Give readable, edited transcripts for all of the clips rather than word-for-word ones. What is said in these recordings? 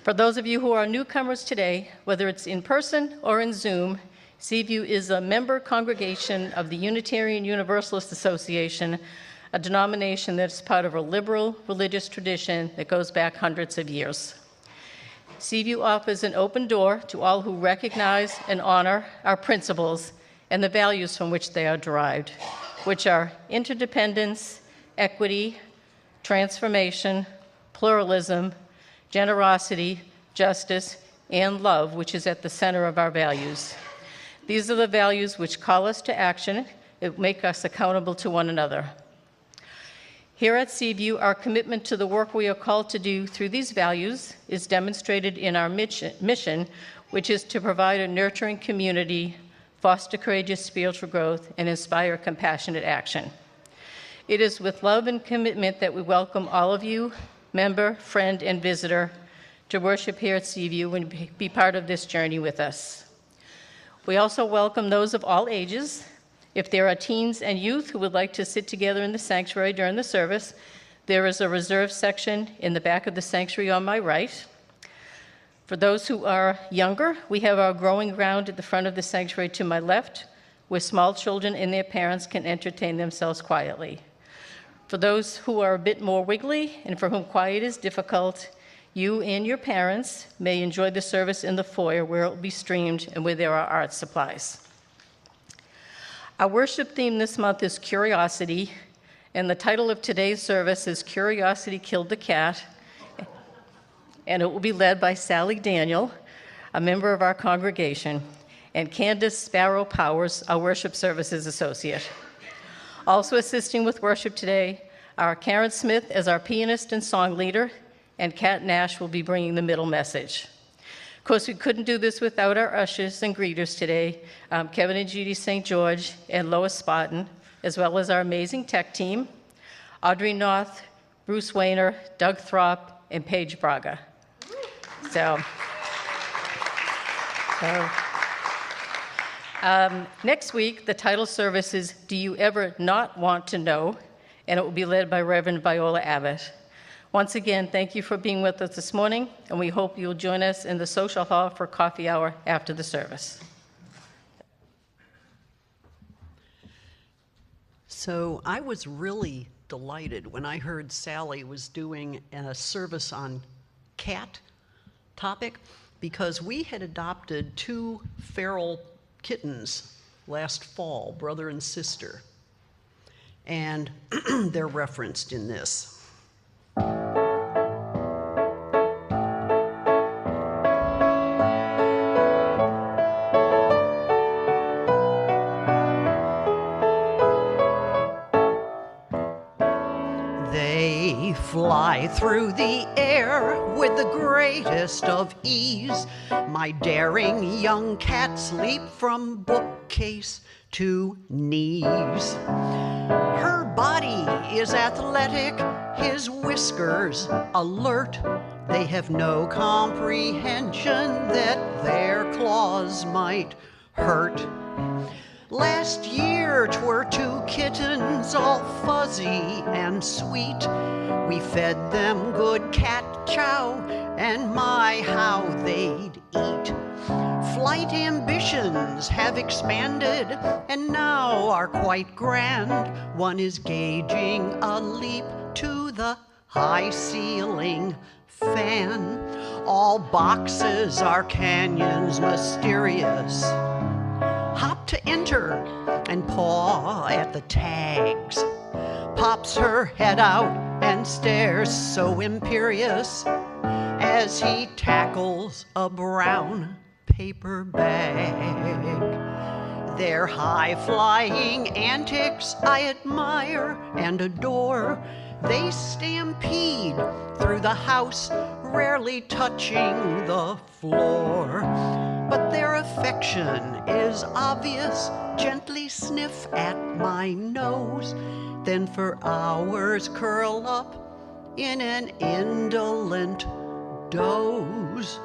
For those of you who are newcomers today, whether it's in person or in Zoom, CVUU is a member congregation of the Unitarian Universalist Association, a denomination that's part of a liberal religious tradition that goes back hundreds of years. CVUU offers an open door to all who recognize and honor our principles and the values from which they are derived, which are interdependence, equity, transformation, pluralism, generosity, justice, and love, which is at the center of our values. These are the values which call us to action and make us accountable to one another. Here at CVUU, our commitment to the work we are called to do through these values is demonstrated in our mission, which is to provide a nurturing community, foster courageous spiritual growth, and inspire compassionate action. It is with love and commitment that we welcome all of you, member, friend, and visitor, to worship here at CVUU and be part of this journey with us. We also welcome those of all ages. If there are teens and youth who would like to sit together in the sanctuary during the service, there is a reserved section in the back of the sanctuary on my right. For those who are younger, we have our growing ground at the front of the sanctuary to my left, where small children and their parents can entertain themselves quietly. For those who are a bit more wiggly and for whom quiet is difficult, you and your parents may enjoy the service in the foyer where it will be streamed and where there are art supplies. Our worship theme this month is Curiosity, and the title of today's service is Curiosity Killed the Cat, and it will be led by Sally Daniel, a member of our congregation, and Candace Sparrow Powers, our worship services associate. Also assisting with worship today are Karen Smith as our pianist and song leader, and Kat Nash will be bringing the middle message. Of course, we couldn't do this without our ushers and greeters today, Kevin and Judy St. George and Lois Spotton, as well as our amazing tech team, Audrey North, Bruce Wayner, Doug Throp, and Paige Braga. Next week, the title service is Do You Ever Not Want to Know? And it will be led by Reverend Viola Abbott. Once again, thank you for being with us this morning, and we hope you'll join us in the social hall for coffee hour after the service. So I was really delighted when I heard Sally was doing a service on cat topic, because we had adopted 2 feral kittens last fall, brother and sister, and they're referenced in this. They fly through the air with the greatest of ease. My daring young cats leap from bookcase to knees. Her body is athletic, his whiskers alert. They have no comprehension that their claws might hurt. Last year 'twere 2 kittens, all fuzzy and sweet. We fed them good cat chow, and my, how they'd eat. Flight ambitions have expanded and now are quite grand. One is gauging a leap to the high ceiling fan. All boxes are canyons mysterious. Hop to enter and paw at the tags. Pops her head out and stares so imperious as he tackles a brown paper bag. Their high-flying antics I admire and adore. They stampede through the house, rarely touching the floor. But their affection is obvious, gently sniff at my nose, then for hours curl up in an indolent doze.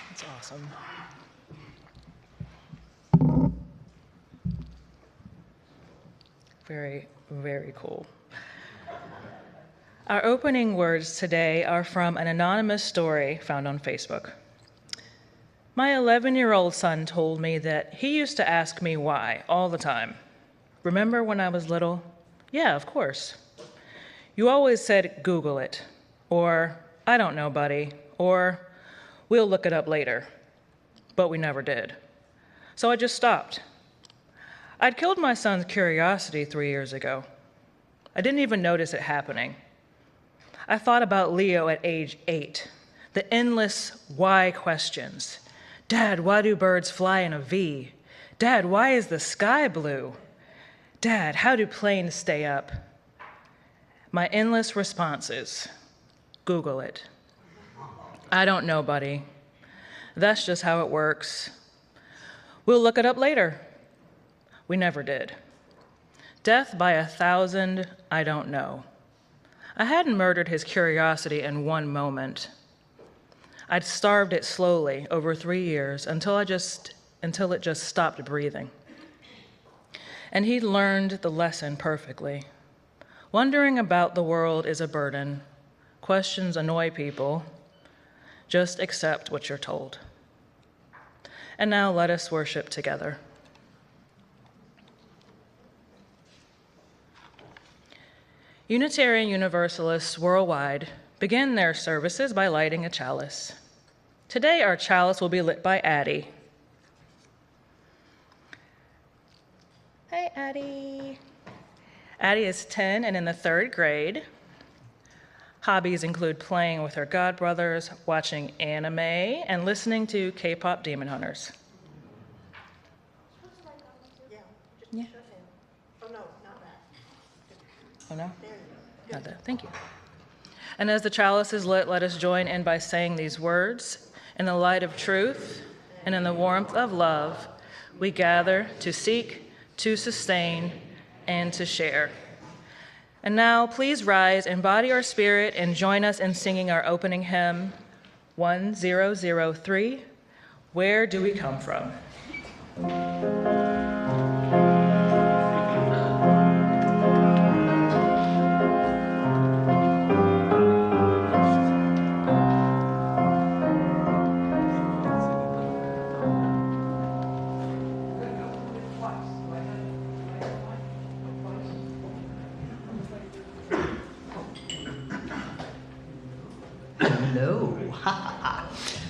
That's awesome. Very, very cool. Our opening words today are from an anonymous story found on Facebook. My 11-year-old son told me that he used to ask me why all the time. Remember when I was little? Yeah, of course. You always said, Google it, or I don't know, buddy, or we'll look it up later. But we never did. So I just stopped. I'd killed my son's curiosity 3 years ago. I didn't even notice it happening. I thought about Leo at age 8, the endless why questions. Dad, why do birds fly in a V? Dad, why is the sky blue? Dad, how do planes stay up? My endless responses. Google it. I don't know, buddy. That's just how it works. We'll look it up later. We never did. Death by 1,000, I don't know. I hadn't murdered his curiosity in one moment. I'd starved it slowly over 3 years until it just stopped breathing. And he'd learned the lesson perfectly. Wondering about the world is a burden. Questions annoy people. Just accept what you're told. And now let us worship together. Unitarian Universalists worldwide begin their services by lighting a chalice. Today, our chalice will be lit by Addie. Hi, Addie. Addie is 10 and in the 3rd grade. Hobbies include playing with her godbrothers, watching anime, and listening to K-pop Demon Hunters. Yeah. Oh, no, not that. Oh, no? Not that. Thank you. And as the chalice is lit, let us join in by saying these words. In the light of truth and in the warmth of love, we gather to seek, to sustain, and to share. And now, please rise, embody our spirit, and join us in singing our opening hymn, 1003, Where Do We Come From?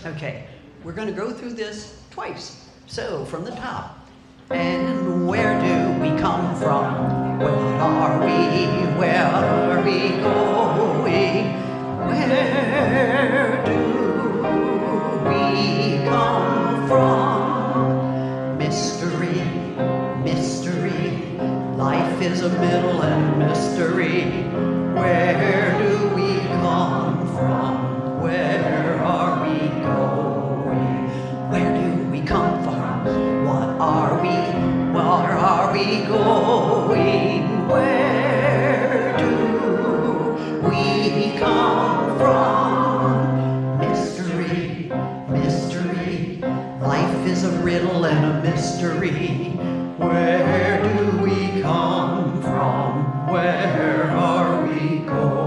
Okay, we're going to go through this twice. So, from the top. And where do we come from? What are we? Where are we going? Where do we come from? Mystery, mystery. Life is a middle and mystery. Where do we come from? Where are we going? Where do we come from? What are we? Where are we going? Where do we come from? Mystery, mystery. Life is a riddle and a mystery. Where do we come from? Where are we going?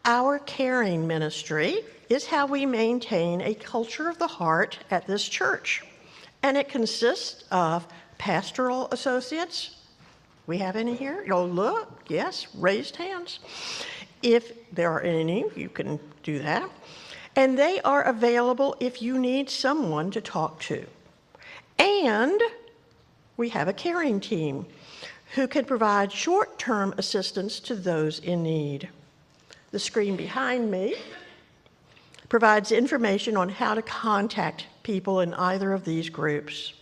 Our caring ministry is how we maintain a culture of the heart at this church. And it consists of pastoral associates. We have any here? Oh, look, yes, raised hands. If there are any, you can do that. And they are available if you need someone to talk to. And we have a caring team who can provide short-term assistance to those in need. The screen behind me provides information on how to contact people in either of these groups.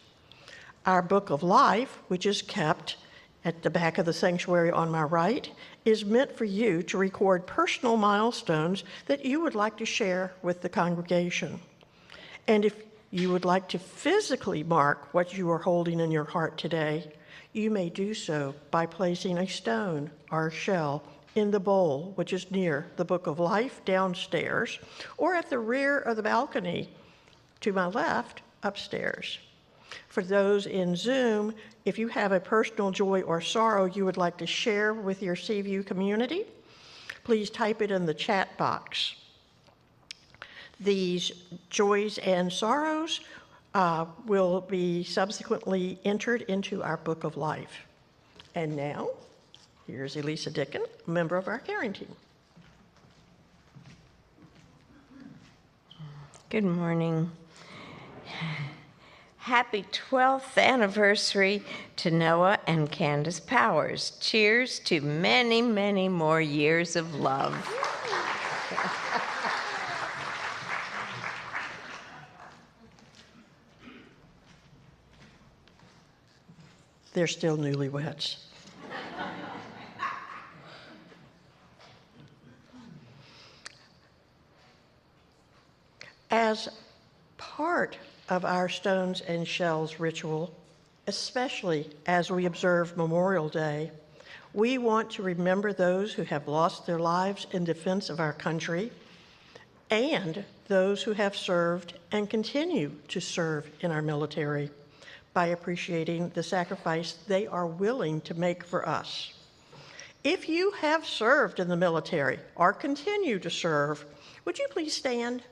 Our Book of Life, which is kept at the back of the sanctuary on my right, is meant for you to record personal milestones that you would like to share with the congregation. And if you would like to physically mark what you are holding in your heart today, you may do so by placing a stone or a shell in the bowl, which is near the Book of Life downstairs, or at the rear of the balcony to my left upstairs. For those in Zoom, if you have a personal joy or sorrow you would like to share with your CVUU community, please type it in the chat box. These joys and sorrows will be subsequently entered into our Book of Life. And now, here's Elisa Dickin, a member of our caring team. Good morning. Happy 12th anniversary to Noah and Candace Powers. Cheers to many, many more years of love. They're still newlyweds. As part of our stones and shells ritual, especially as we observe Memorial Day, we want to remember those who have lost their lives in defense of our country and those who have served and continue to serve in our military by appreciating the sacrifice they are willing to make for us. If you have served in the military or continue to serve, would you please stand?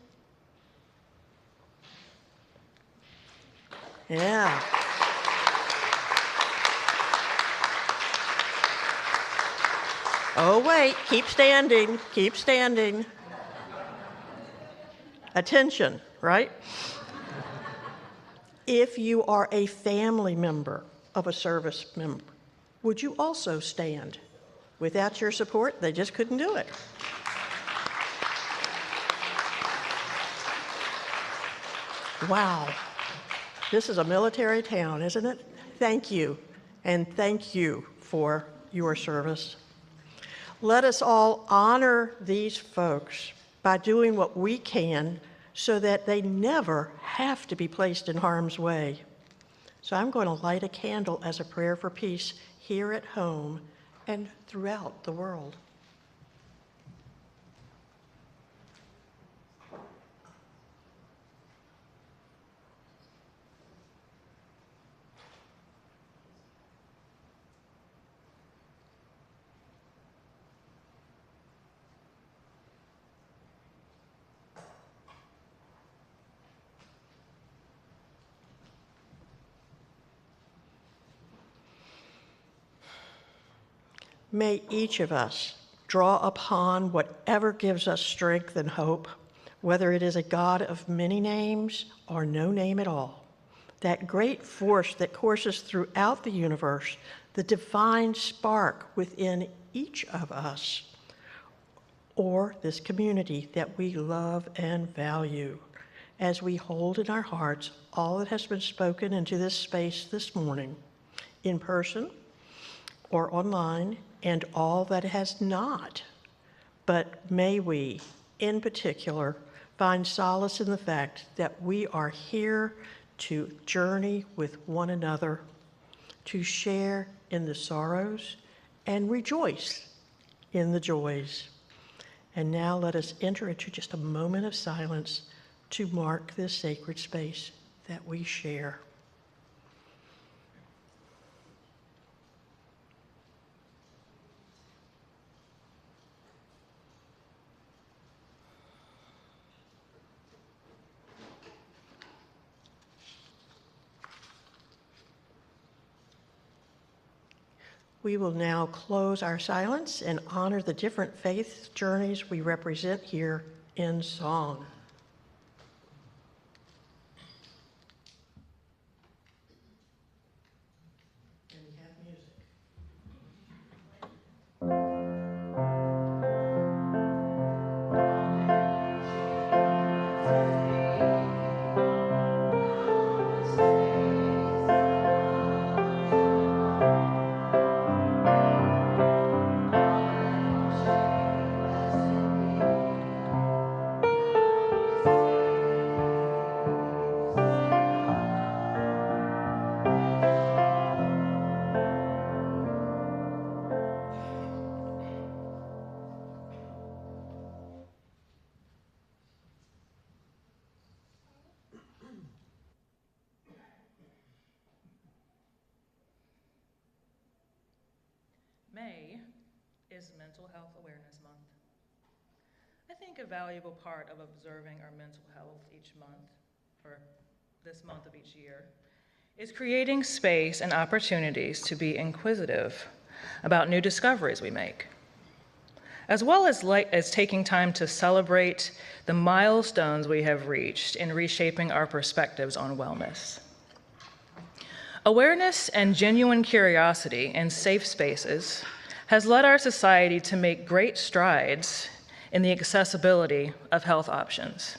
Yeah. Oh, wait, keep standing, keep standing. Attention, right? If you are a family member of a service member, would you also stand? Without your support, they just couldn't do it. Wow. This is a military town, isn't it? Thank you, and thank you for your service. Let us all honor these folks by doing what we can so that they never have to be placed in harm's way. So I'm going to light a candle as a prayer for peace here at home and throughout the world. May each of us draw upon whatever gives us strength and hope, whether it is a God of many names or no name at all. That great force that courses throughout the universe, the divine spark within each of us, or this community that we love and value, as we hold in our hearts all that has been spoken into this space this morning, in person or online, and all that has not. But may we, in particular, find solace in the fact that we are here to journey with one another, to share in the sorrows and rejoice in the joys. And now let us enter into just a moment of silence to mark this sacred space that we share. We will now close our silence and honor the different faith journeys we represent here in song. is Mental Health Awareness Month. I think a valuable part of observing our mental health each month, or this month of each year, is creating space and opportunities to be inquisitive about new discoveries we make, as well as taking time to celebrate the milestones we have reached in reshaping our perspectives on wellness. Awareness and genuine curiosity in safe spaces has led our society to make great strides in the accessibility of health options,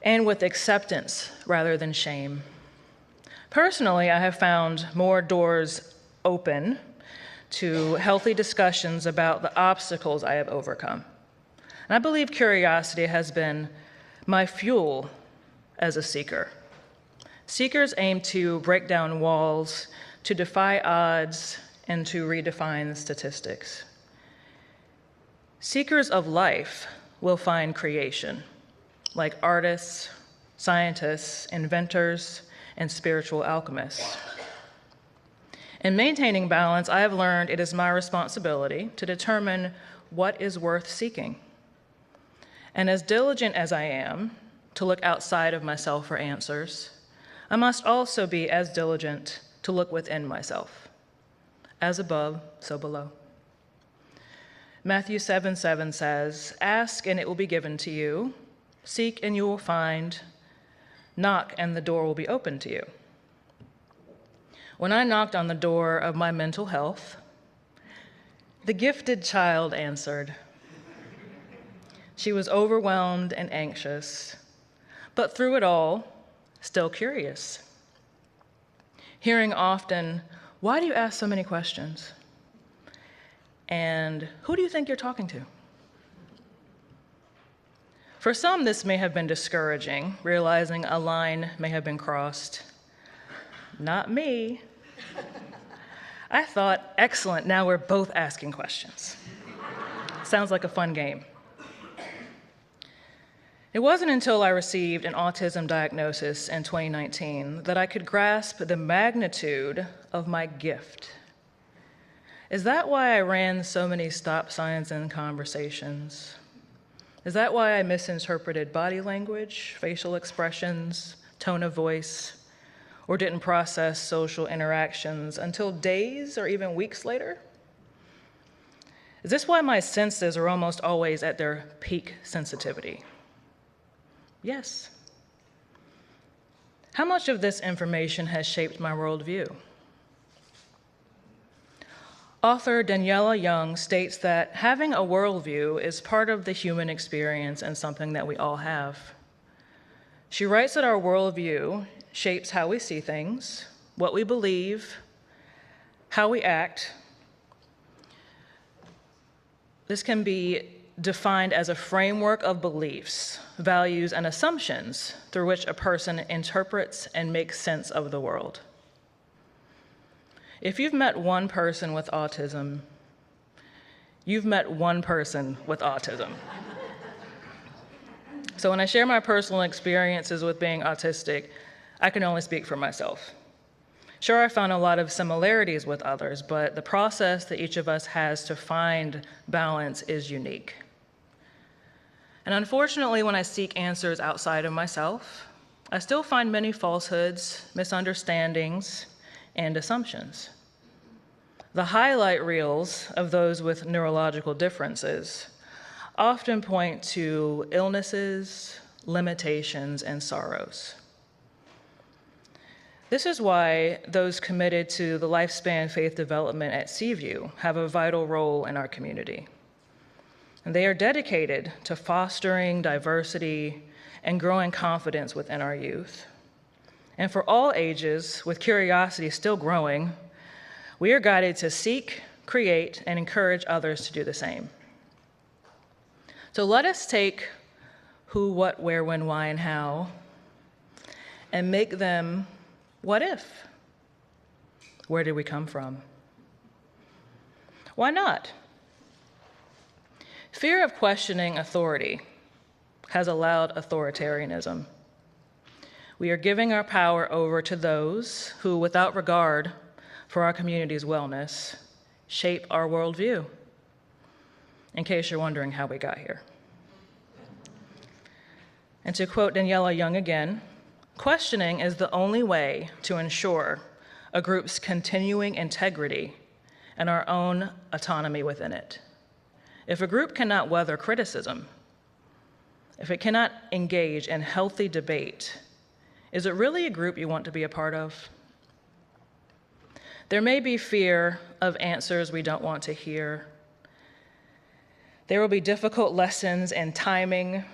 and with acceptance rather than shame. Personally, I have found more doors open to healthy discussions about the obstacles I have overcome. And I believe curiosity has been my fuel as a seeker. Seekers aim to break down walls, to defy odds, and to redefine statistics. Seekers of life will find creation, like artists, scientists, inventors, and spiritual alchemists. In maintaining balance, I have learned it is my responsibility to determine what is worth seeking. And as diligent as I am to look outside of myself for answers, I must also be as diligent to look within myself. As above, so below. Matthew 7:7 says, "Ask and it will be given to you. Seek and you will find. Knock and the door will be opened to you." When I knocked on the door of my mental health, the gifted child answered. She was overwhelmed and anxious, but through it all, still curious. Hearing often, "Why do you ask so many questions?" And "Who do you think you're talking to?" For some, this may have been discouraging, realizing a line may have been crossed. Not me. I thought, excellent, now we're both asking questions. Sounds like a fun game. It wasn't until I received an autism diagnosis in 2019 that I could grasp the magnitude of my gift. Is that why I ran so many stop signs in conversations? Is that why I misinterpreted body language, facial expressions, tone of voice, or didn't process social interactions until days or even weeks later? Is this why my senses are almost always at their peak sensitivity? Yes. How much of this information has shaped my worldview? Author Daniela Young states that having a worldview is part of the human experience and something that we all have. She writes that our worldview shapes how we see things, what we believe, how we act. This can be defined as a framework of beliefs, values, and assumptions through which a person interprets and makes sense of the world. If you've met one person with autism, you've met one person with autism. So when I share my personal experiences with being autistic, I can only speak for myself. Sure, I found a lot of similarities with others, but the process that each of us has to find balance is unique. And unfortunately, when I seek answers outside of myself, I still find many falsehoods, misunderstandings, and assumptions. The highlight reels of those with neurological differences often point to illnesses, limitations, and sorrows. This is why those committed to the lifespan faith development at CVUU have a vital role in our community. And they are dedicated to fostering diversity and growing confidence within our youth. And for all ages, with curiosity still growing, we are guided to seek, create, and encourage others to do the same. So let us take who, what, where, when, why, and how, and make them what if? Where did we come from? Why not? Fear of questioning authority has allowed authoritarianism. We are giving our power over to those who, without regard for our community's wellness, shape our worldview, in case you're wondering how we got here. And to quote Daniela Young again, questioning is the only way to ensure a group's continuing integrity and our own autonomy within it. If a group cannot weather criticism, if it cannot engage in healthy debate, is it really a group you want to be a part of? There may be fear of answers we don't want to hear. There will be difficult lessons in timing,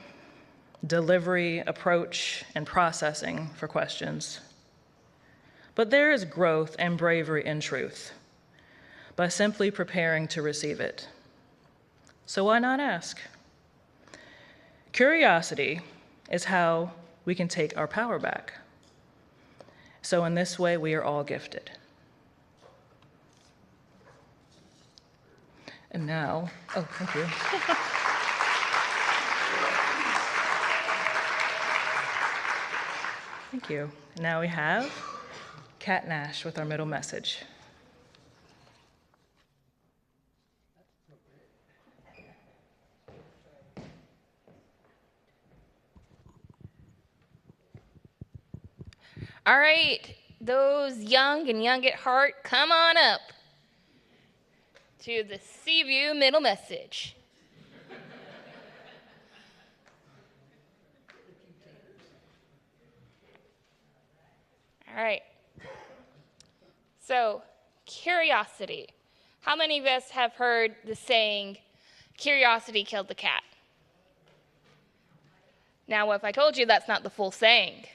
delivery, approach, and processing for questions. But there is growth and bravery in truth by simply preparing to receive it. So why not ask? Curiosity is how we can take our power back. So in this way, we are all gifted. And now, oh, thank you. Thank you. And now we have Kat Nash with our middle message. All right, those young and young at heart, come on up to the CVUU middle message. All right. So, curiosity. How many of us have heard the saying, curiosity killed the cat? Now, what if I told you that's not the full saying?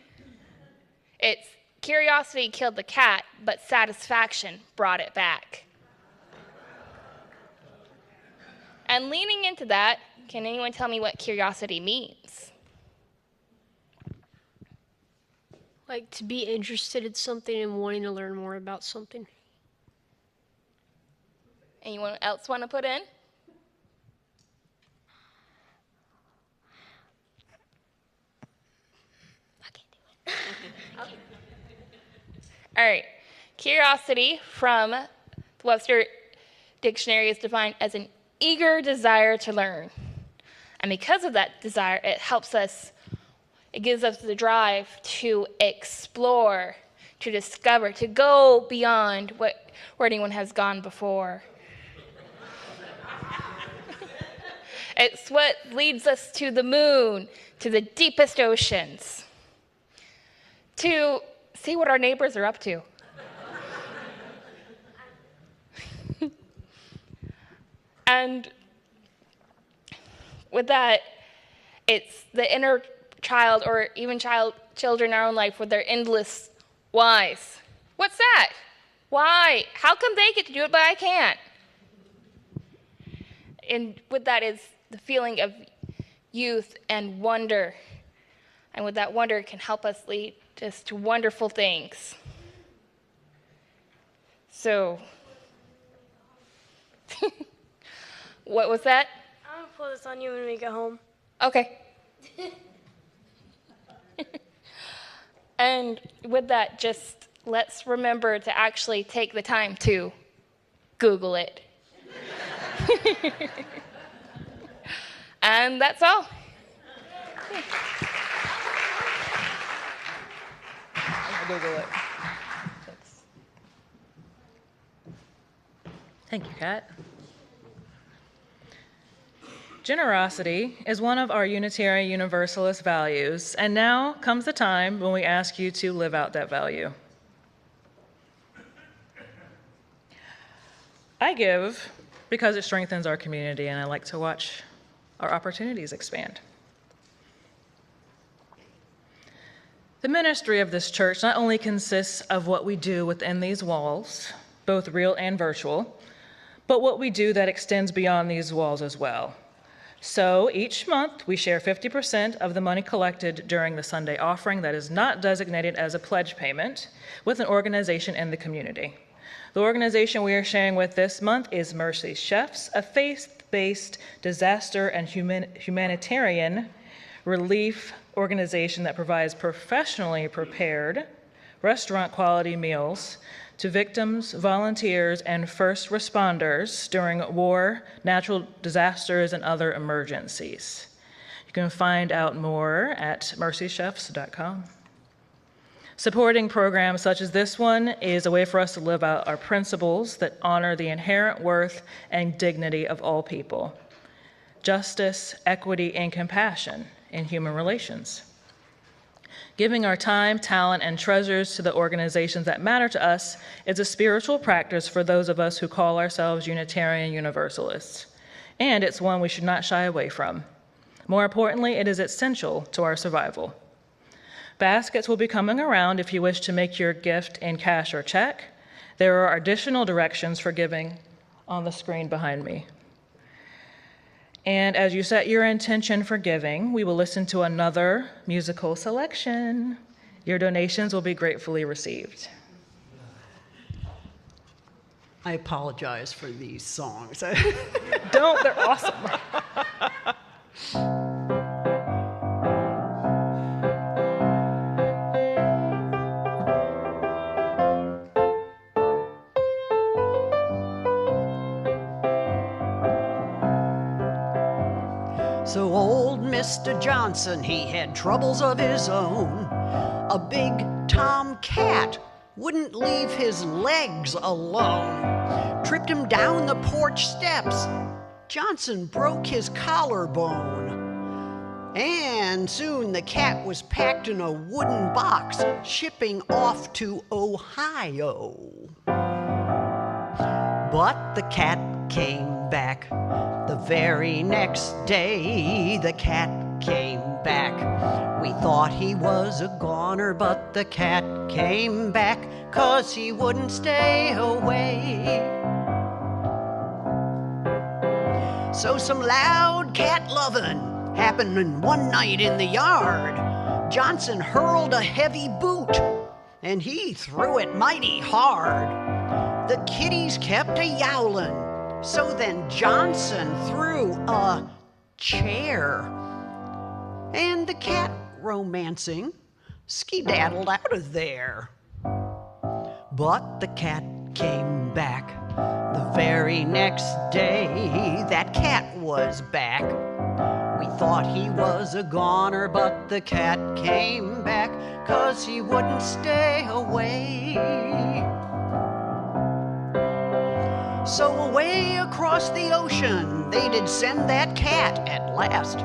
It's curiosity killed the cat, but satisfaction brought it back. And leaning into that, can anyone tell me what curiosity means? Like to be interested in something and wanting to learn more about something. Anyone else want to put in? I can't do it. Okay. All right. Curiosity from the Webster Dictionary is defined as an eager desire to learn. And because of that desire, it helps us, it gives us the drive to explore, to discover, to go beyond where anyone has gone before. It's what leads us to the moon, to the deepest oceans, to see what our neighbors are up to. And with that, it's the inner child or even children in our own life with their endless whys. What's that? Why? How come they get to do it but I can't? And with that is the feeling of youth and wonder. And with that wonder, it can help us lead just to wonderful things. So, what was that? I'm going to pull this on you when we get home. Okay. And with that, just let's remember to actually take the time to Google it. And that's all. I'll Google it. Thank you, Kat. Generosity is one of our Unitarian Universalist values, and now comes the time when we ask you to live out that value. I give because it strengthens our community, and I like to watch our opportunities expand. The ministry of this church not only consists of what we do within these walls, both real and virtual, but what we do that extends beyond these walls as well. So each month, we share 50% of the money collected during the Sunday offering that is not designated as a pledge payment with an organization in the community. The organization we are sharing with this month is Mercy Chefs, a faith-based disaster and humanitarian relief organization that provides professionally prepared restaurant-quality meals to victims, volunteers, and first responders during war, natural disasters, and other emergencies. You can find out more at mercychefs.com. Supporting programs such as this one is a way for us to live out our principles that honor the inherent worth and dignity of all people: justice, equity, and compassion in human relations. Giving our time, talent, and treasures to the organizations that matter to us is a spiritual practice for those of us who call ourselves Unitarian Universalists, and it's one we should not shy away from. More importantly, it is essential to our survival. Baskets will be coming around if you wish to make your gift in cash or check. There are additional directions for giving on the screen behind me. And as you set your intention for giving, we will listen to another musical selection. Your donations will be gratefully received. I apologize for these songs. Don't, they're awesome. So old Mr. Johnson, he had troubles of his own. A big tomcat wouldn't leave his legs alone. Tripped him down the porch steps. Johnson broke his collarbone. And soon the cat was packed in a wooden box, shipping off to Ohio. But the cat came back. The very next day, the cat came back. We thought he was a goner, but the cat came back, 'cause he wouldn't stay away. So some loud cat lovin' happening one night in the yard. Johnson hurled a heavy boot, and he threw it mighty hard. The kitties kept a yowlin'. So then Johnson threw a chair, and the cat, romancing, skedaddled out of there. But the cat came back. The very next day, that cat was back. We thought he was a goner, but the cat came back, 'cause he wouldn't stay away. So away across the ocean, they did send that cat at last.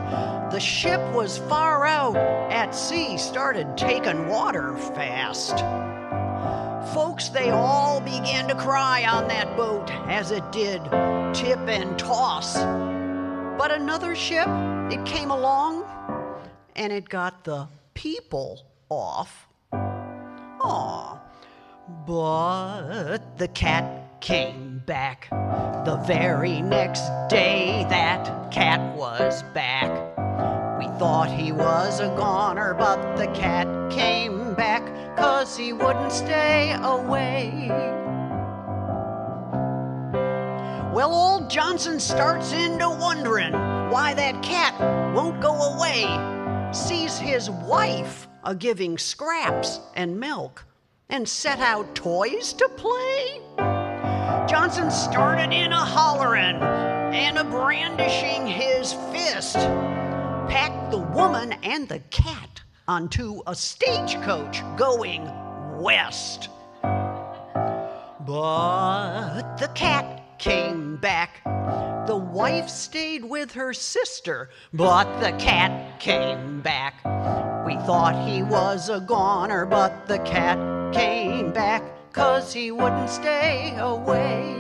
The ship was far out at sea, started taking water fast. Folks, they all began to cry on that boat as it did tip and toss. But another ship, it came along, and it got the people off. Aw, but the cat came back. The very next day, that cat was back. We thought he was a goner, but the cat came back, 'cause he wouldn't stay away. Well, old Johnson starts into wondering why that cat won't go away. Sees his wife a-giving scraps and milk, and set out toys to play. Johnson started in a hollerin' and a brandishing his fist, packed the woman and the cat onto a stagecoach going west. But the cat came back. The wife stayed with her sister, but the cat came back. We thought he was a goner, but the cat came back, 'cause he wouldn't stay away.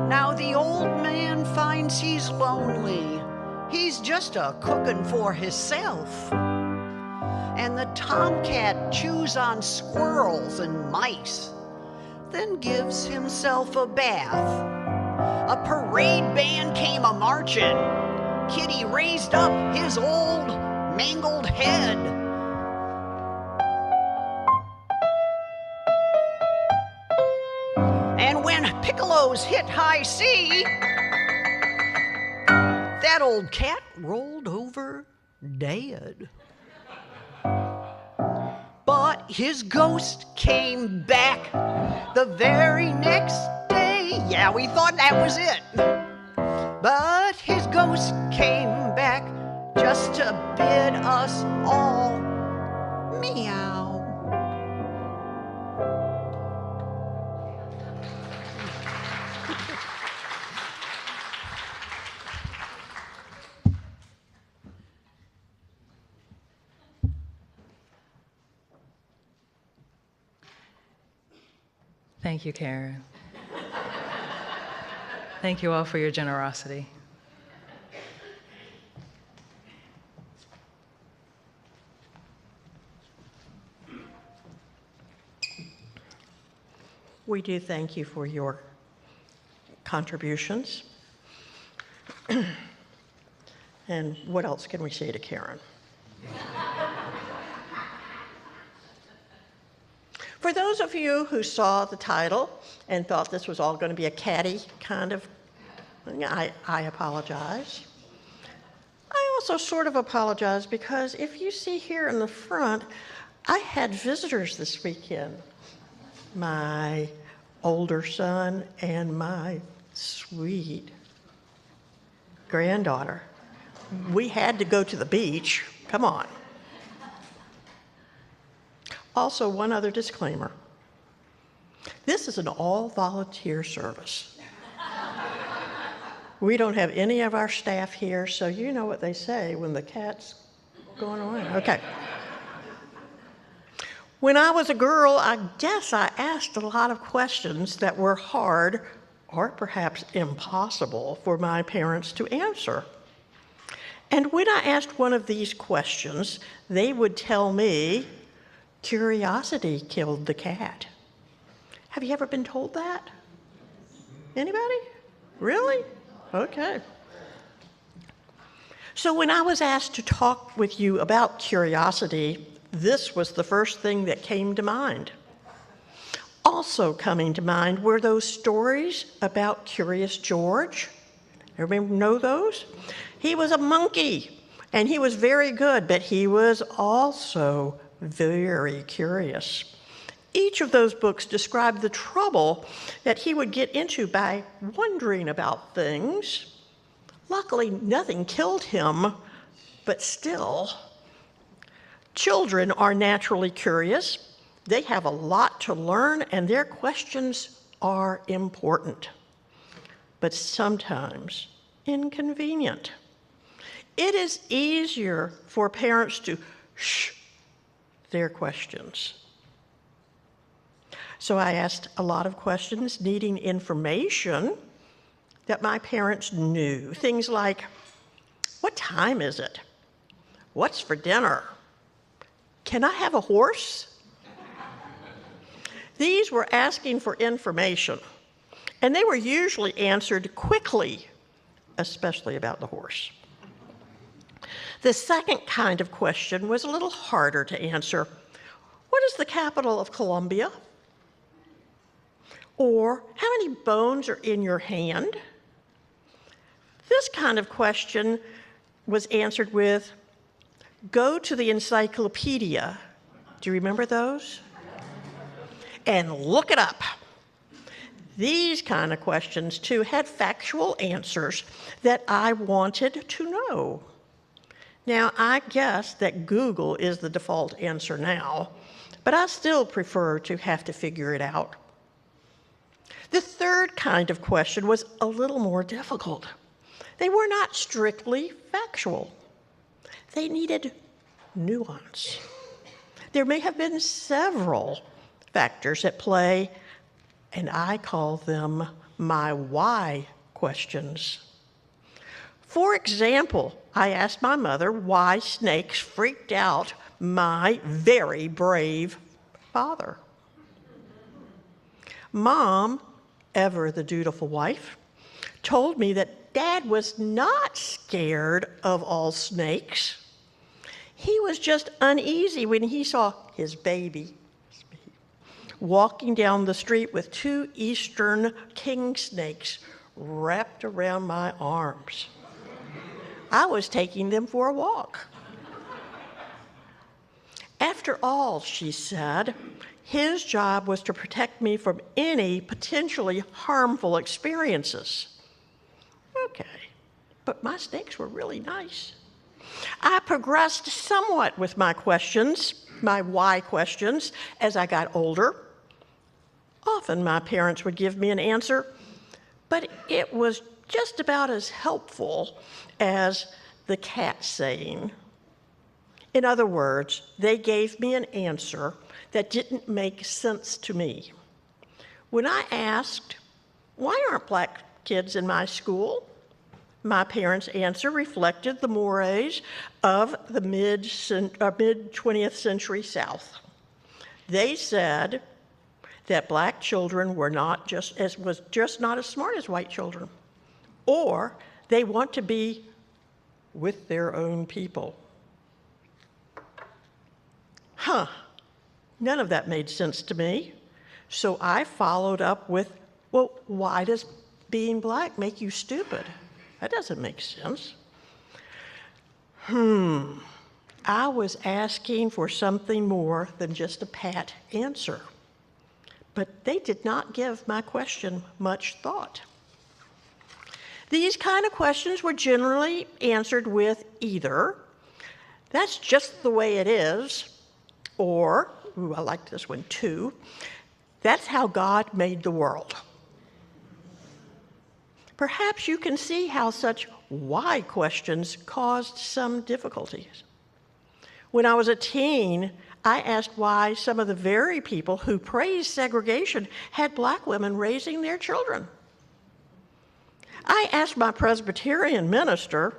Now the old man finds he's lonely. He's just a-cookin' for hisself. And the tomcat chews on squirrels and mice, then gives himself a bath. A parade band came a-marchin'. Kitty raised up his old mangled head. And when piccolos hit high C, that old cat rolled over dead. But But his ghost came back the very next day. Yeah, we thought that was it. But his ghost came back just to bid us all meow. Thank you, Karen. Thank you all for your generosity. We do thank you for your contributions. And what else can we say to Karen? For those of you who saw the title and thought this was all going to be a catty kind of, I apologize. I also sort of apologize because if you see here in the front, I had visitors this weekend. My older son and my sweet granddaughter. We had to go to the beach. Come on. Also, one other disclaimer. This is an all-volunteer service. We don't have any of our staff here, so you know what they say when the cat's going away. Okay. When I was a girl, I guess I asked a lot of questions that were hard or perhaps impossible for my parents to answer. And when I asked one of these questions, they would tell me, curiosity killed the cat. Have you ever been told that? Anybody? Really? Okay. So when I was asked to talk with you about curiosity, this was the first thing that came to mind. Also coming to mind were those stories about Curious George. Everybody know those? He was a monkey, and he was very good, but he was also very curious. Each of those books described the trouble that he would get into by wondering about things. Luckily, nothing killed him, but still. Children are naturally curious. They have a lot to learn, and their questions are important, but sometimes inconvenient. It is easier for parents to shh their questions. So I asked a lot of questions needing information that my parents knew. Things like, what time is it? What's for dinner? Can I have a horse? These were asking for information, and they were usually answered quickly, especially about the horse. The second kind of question was a little harder to answer. What is the capital of Colombia? Or how many bones are in your hand? This kind of question was answered with, go to the encyclopedia. Do you remember those? And look it up. These kind of questions, too, had factual answers that I wanted to know. Now, I guess that Google is the default answer now, but I still prefer to have to figure it out. The third kind of question was a little more difficult. They were not strictly factual. They needed nuance. There may have been several factors at play, and I call them my why questions. For example, I asked my mother why snakes freaked out my very brave father. Mom, ever the dutiful wife, told me that Dad was not scared of all snakes. He was just uneasy when he saw his baby walking down the street with 2 eastern king snakes wrapped around my arms. I was taking them for a walk. After all, she said, his job was to protect me from any potentially harmful experiences. Okay, but my snakes were really nice. I progressed somewhat with my questions, my why questions, as I got older. Often my parents would give me an answer, but it was just about as helpful as the cat saying. In other words, they gave me an answer that didn't make sense to me. When I asked, why aren't black kids in my school? My parents' answer reflected the mores of the mid-20th century South. They said that black children were not just as smart as white children, or they want to be with their own people. None of that made sense to me. So I followed up with, well, why does being black make you stupid? That doesn't make sense. I was asking for something more than just a pat answer. But they did not give my question much thought. These kind of questions were generally answered with either, that's just the way it is, or, ooh, I like this one too, that's how God made the world. Perhaps you can see how such why questions caused some difficulties. When I was a teen, I asked why some of the very people who praised segregation had black women raising their children. I asked my Presbyterian minister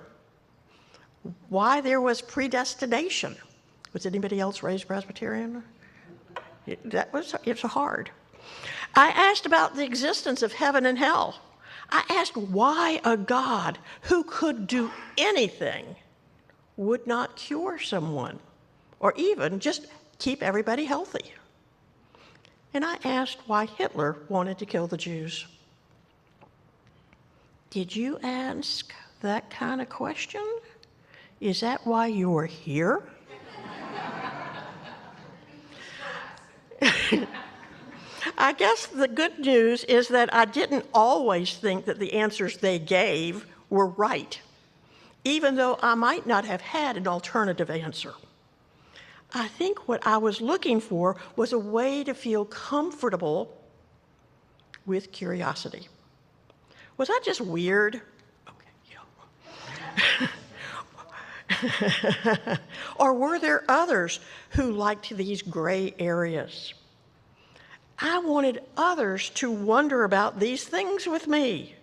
why there was predestination. Was anybody else raised Presbyterian? It's hard. I asked about the existence of heaven and hell. I asked why a God who could do anything would not cure someone or even just keep everybody healthy. And I asked why Hitler wanted to kill the Jews. Did you ask that kind of question? Is that why you're here? I guess the good news is that I didn't always think that the answers they gave were right, even though I might not have had an alternative answer. I think what I was looking for was a way to feel comfortable with curiosity. Was that just weird? Okay, yeah. Or were there others who liked these gray areas? I wanted others to wonder about these things with me.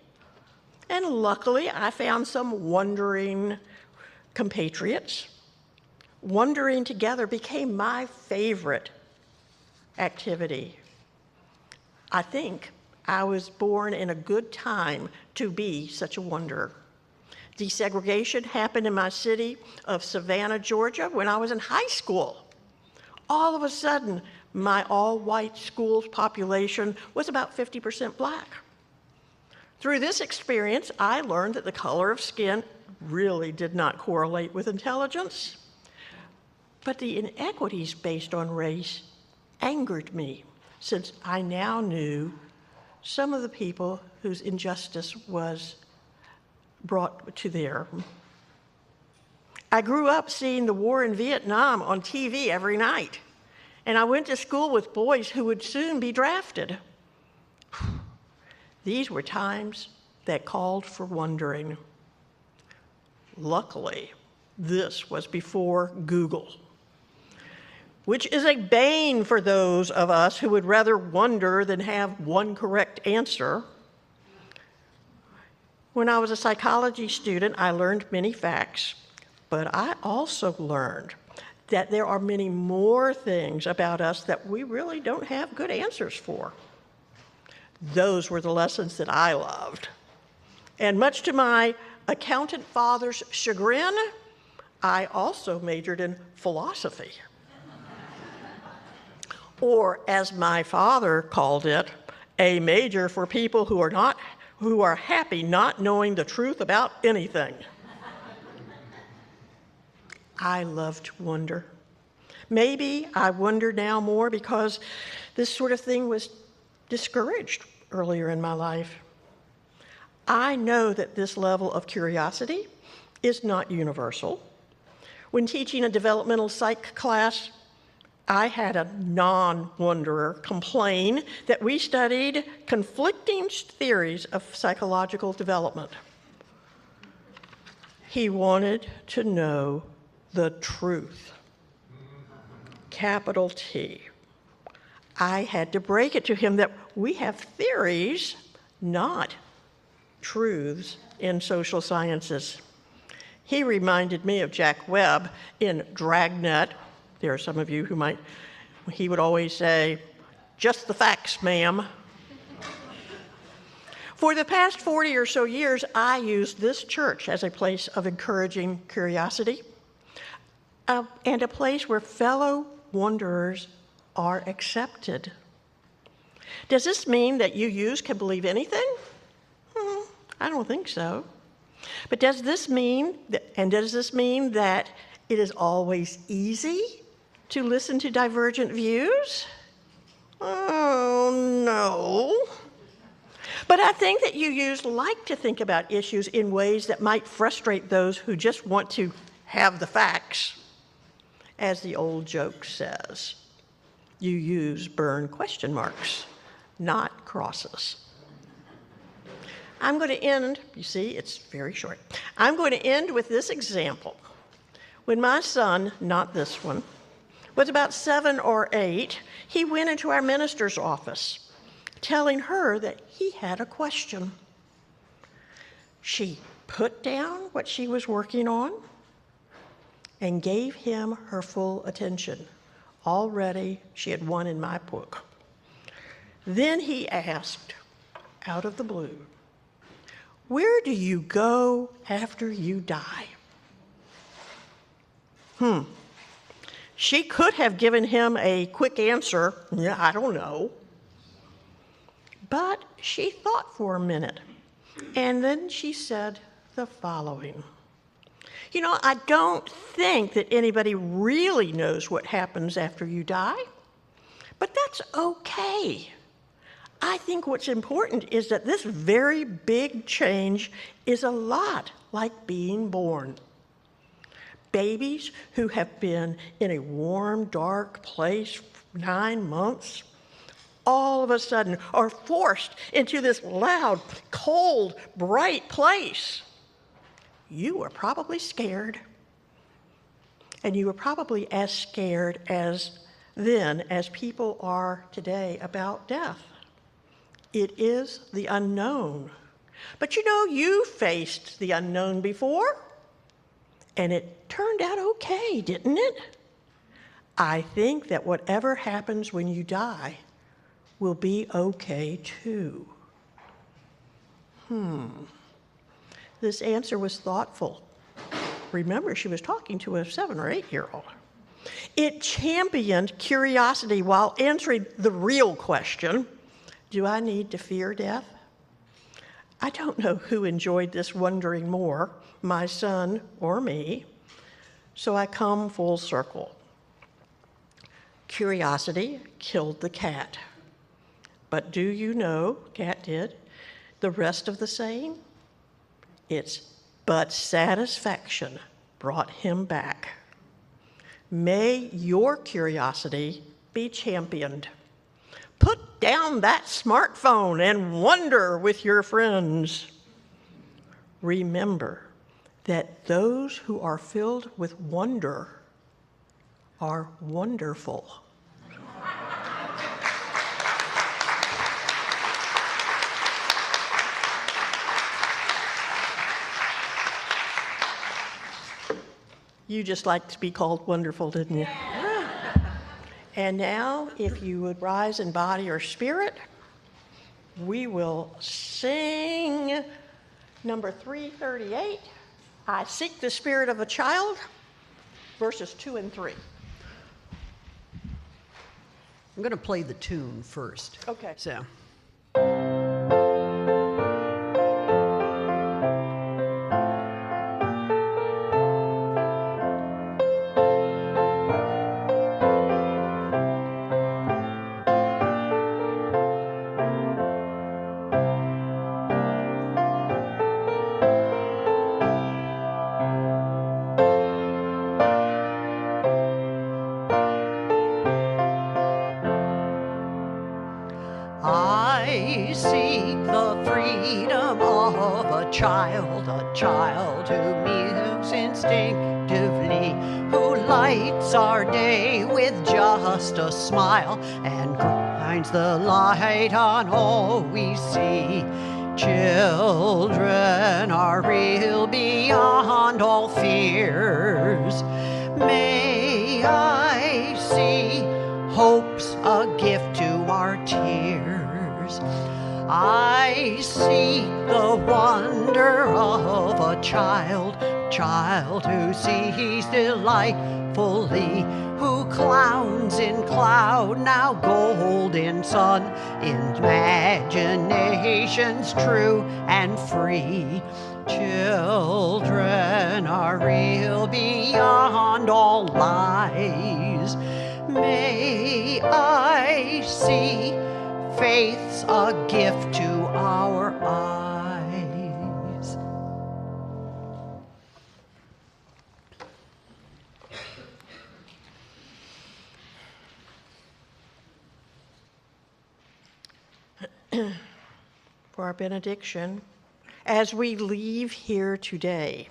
And luckily, I found some wondering compatriots. Wondering together became my favorite activity. I think I was born in a good time to be such a wonderer. Desegregation happened in my city of Savannah, Georgia, when I was in high school. All of a sudden, my all-white school's population was about 50% black. Through this experience, I learned that the color of skin really did not correlate with intelligence. But the inequities based on race angered me, since I now knew some of the people whose injustice was brought to their. I grew up seeing the war in Vietnam on TV every night, and I went to school with boys who would soon be drafted. These were times that called for wondering. Luckily, this was before Google, which is a bane for those of us who would rather wonder than have one correct answer. When I was a psychology student, I learned many facts, but I also learned that there are many more things about us that we really don't have good answers for. Those were the lessons that I loved. And much to my accountant father's chagrin, I also majored in philosophy. Or, as my father called it, a major for people who are happy not knowing the truth about anything. I love to wonder. Maybe I wonder now more because this sort of thing was discouraged earlier in my life. I know that this level of curiosity is not universal. When teaching a developmental psych class, I had a non-wonderer complain that we studied conflicting theories of psychological development. He wanted to know the truth. Capital T. I had to break it to him that we have theories, not truths, in social sciences. He reminded me of Jack Webb in Dragnet. There are some of you who might, he would always say, "Just the facts, ma'am." For the past 40 or so years, I used this church as a place of encouraging curiosity and a place where fellow wanderers are accepted. Does this mean that UUs can believe anything? I don't think so. But does this mean that it is always easy to listen to divergent views? Oh, no. But I think that UUs like to think about issues in ways that might frustrate those who just want to have the facts. As the old joke says, UUs burn question marks, not crosses. I'm going to end, you see, it's very short. I'm going to end with this example. When my son, not this one, was about 7 or 8, he went into our minister's office, telling her that he had a question. She put down what she was working on and gave him her full attention. Already, she had won in my book. Then he asked, out of the blue, "Where do you go after you die?" She could have given him a quick answer, "Yeah, I don't know." But she thought for a minute, and then she said the following. You know, I don't think that anybody really knows what happens after you die, but that's okay. I think what's important is that this very big change is a lot like being born. Babies who have been in a warm, dark place for 9 months, all of a sudden are forced into this loud, cold, bright place. You were probably scared. And you were probably as scared as people are today about death. It is the unknown. But you know, you faced the unknown before, and it turned out okay, didn't it? I think that whatever happens when you die will be okay too. This answer was thoughtful. Remember, she was talking to a 7 or 8-year-old. It championed curiosity while answering the real question, do I need to fear death? I don't know who enjoyed this wondering more, my son or me, so I come full circle. Curiosity killed the cat. But do you know, cat did, the rest of the saying? It's, but satisfaction brought him back. May your curiosity be championed. Put down that smartphone and wonder with your friends. Remember that those who are filled with wonder are wonderful. You just liked to be called wonderful, didn't you? Yeah. And now, if you would rise in body or spirit, we will sing number 338, I Seek the Spirit of a Child, verses 2 and 3. I'm going to play the tune first. Okay. So. freedom of a child who moves instinctively, who lights our day with just a smile and shines the light on all we see. Children are real beyond all fears. May I see hope's a gift to our tears. I see the wonder of a child who sees delightfully, who clowns in cloud, now golden sun, imagination's true and free. Children are real beyond all lies. May I see faith's a gift to our eyes. For our benediction, as we leave here today,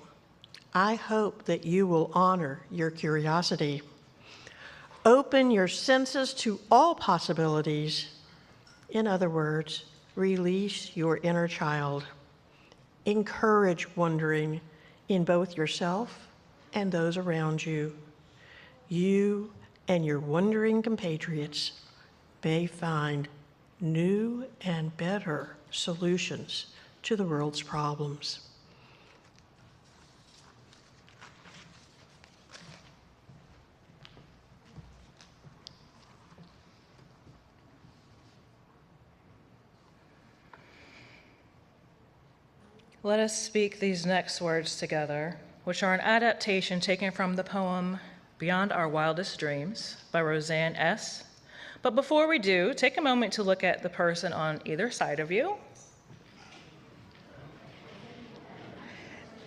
I hope that you will honor your curiosity. Open your senses to all possibilities. In other words, release your inner child. Encourage wondering in both yourself and those around you. You and your wondering compatriots may find new and better solutions to the world's problems. Let us speak these next words together, which are an adaptation taken from the poem Beyond Our Wildest Dreams by Roseanne S. But before we do, take a moment to look at the person on either side of you,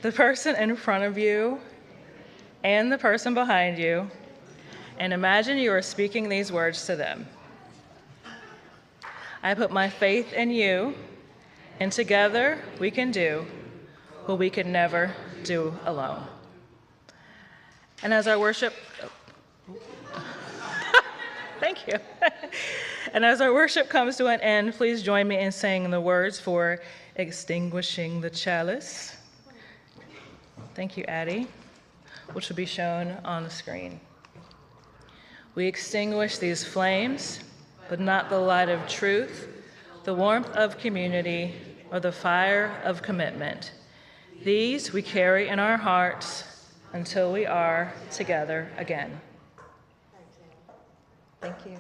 the person in front of you, and the person behind you, and imagine you are speaking these words to them. I put my faith in you, and together we can do what we could never do alone. And as our worship, thank you. And as our worship comes to an end, please join me in saying the words for extinguishing the chalice. Thank you, Addie, which will be shown on the screen. We extinguish these flames, but not the light of truth, the warmth of community, or the fire of commitment. These we carry in our hearts until we are together again. Thank you.